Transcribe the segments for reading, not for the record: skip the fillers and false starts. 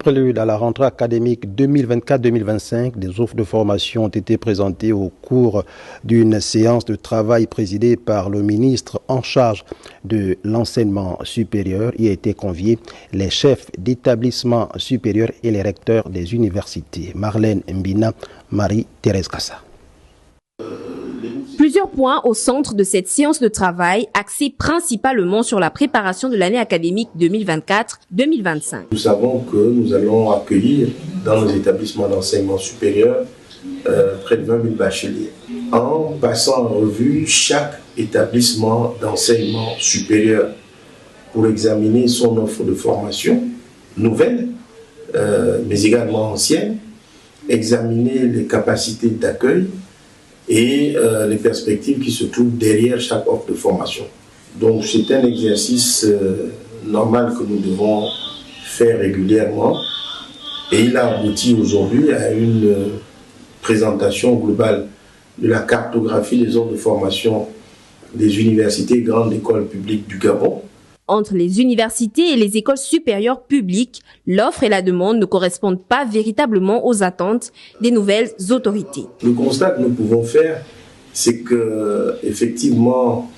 prélude à la rentrée académique 2024-2025, des offres de formation ont été présentées au cours d'une séance de travail présidée par le ministre en charge de l'enseignement supérieur. Y a été conviés les chefs d'établissement supérieur et les recteurs des universités. Marlène Mbina, Marie-Thérèse Kassa. Plusieurs points au centre de cette séance de travail, axée principalement sur la préparation de l'année académique 2024-2025. Nous savons que nous allons accueillir dans nos établissements d'enseignement supérieur près de 20 000 bacheliers. En passant en revue chaque établissement d'enseignement supérieur pour examiner son offre de formation nouvelle, mais également ancienne, examiner les capacités d'accueil et les perspectives qui se trouvent derrière chaque offre de formation. Donc c'est un exercice normal que nous devons faire régulièrement et il a abouti aujourd'hui à une présentation globale de la cartographie des offres de formation des universités et grandes écoles publiques du Gabon. Entre les universités et les écoles supérieures publiques, l'offre et la demande ne correspondent pas véritablement aux attentes des nouvelles autorités. Le constat que nous pouvons faire, c'est que effectivement,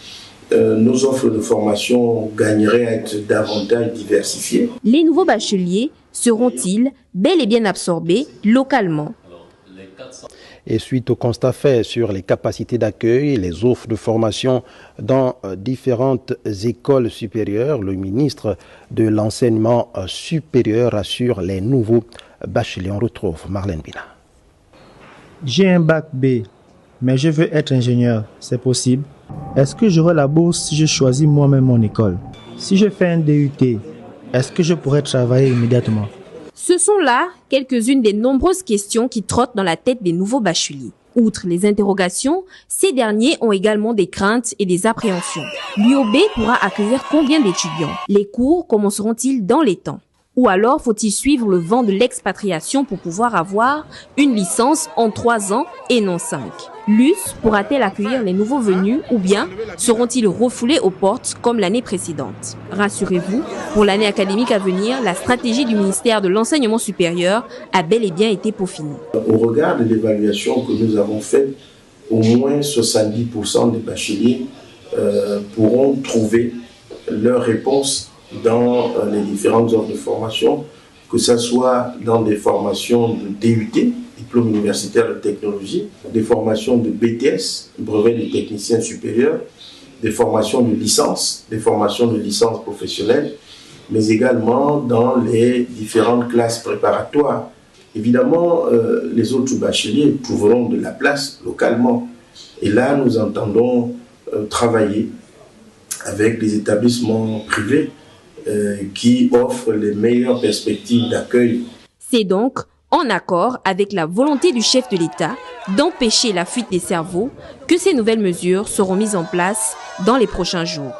nos offres de formation gagneraient à être davantage diversifiées. Les nouveaux bacheliers seront-ils bel et bien absorbés localement? Et suite au constat fait sur les capacités d'accueil et les offres de formation dans différentes écoles supérieures, le ministre de l'enseignement supérieur assure les nouveaux bacheliers. On retrouve Marlène Bina. J'ai un bac B, mais je veux être ingénieur, c'est possible? Est-ce que j'aurai la bourse si je choisis moi-même mon école? Si je fais un DUT, est-ce que je pourrai travailler immédiatement? Ce sont là quelques-unes des nombreuses questions qui trottent dans la tête des nouveaux bacheliers. Outre les interrogations, ces derniers ont également des craintes et des appréhensions. L'UOB pourra accueillir combien d'étudiants? Les cours commenceront-ils dans les temps? Ou alors faut-il suivre le vent de l'expatriation pour pouvoir avoir une licence en 3 ans et non 5? L'US pourra-t-elle accueillir les nouveaux venus ou bien seront-ils refoulés aux portes comme l'année précédente? Rassurez-vous, pour l'année académique à venir, la stratégie du ministère de l'Enseignement supérieur a bel et bien été peaufinée. Au regard de l'évaluation que nous avons faite, au moins 70% des bacheliers pourront trouver leur réponse dans les différentes offres de formation, que ce soit dans des formations de DUT, diplôme universitaire de technologie, des formations de BTS, brevet de technicien supérieur, des formations de licence, des formations de licence professionnelle, mais également dans les différentes classes préparatoires. Évidemment, les autres bacheliers trouveront de la place localement. Et là, nous entendons travailler avec des établissements privés qui offrent les meilleures perspectives d'accueil. C'est donc en accord avec la volonté du chef de l'État d'empêcher la fuite des cerveaux que ces nouvelles mesures seront mises en place dans les prochains jours.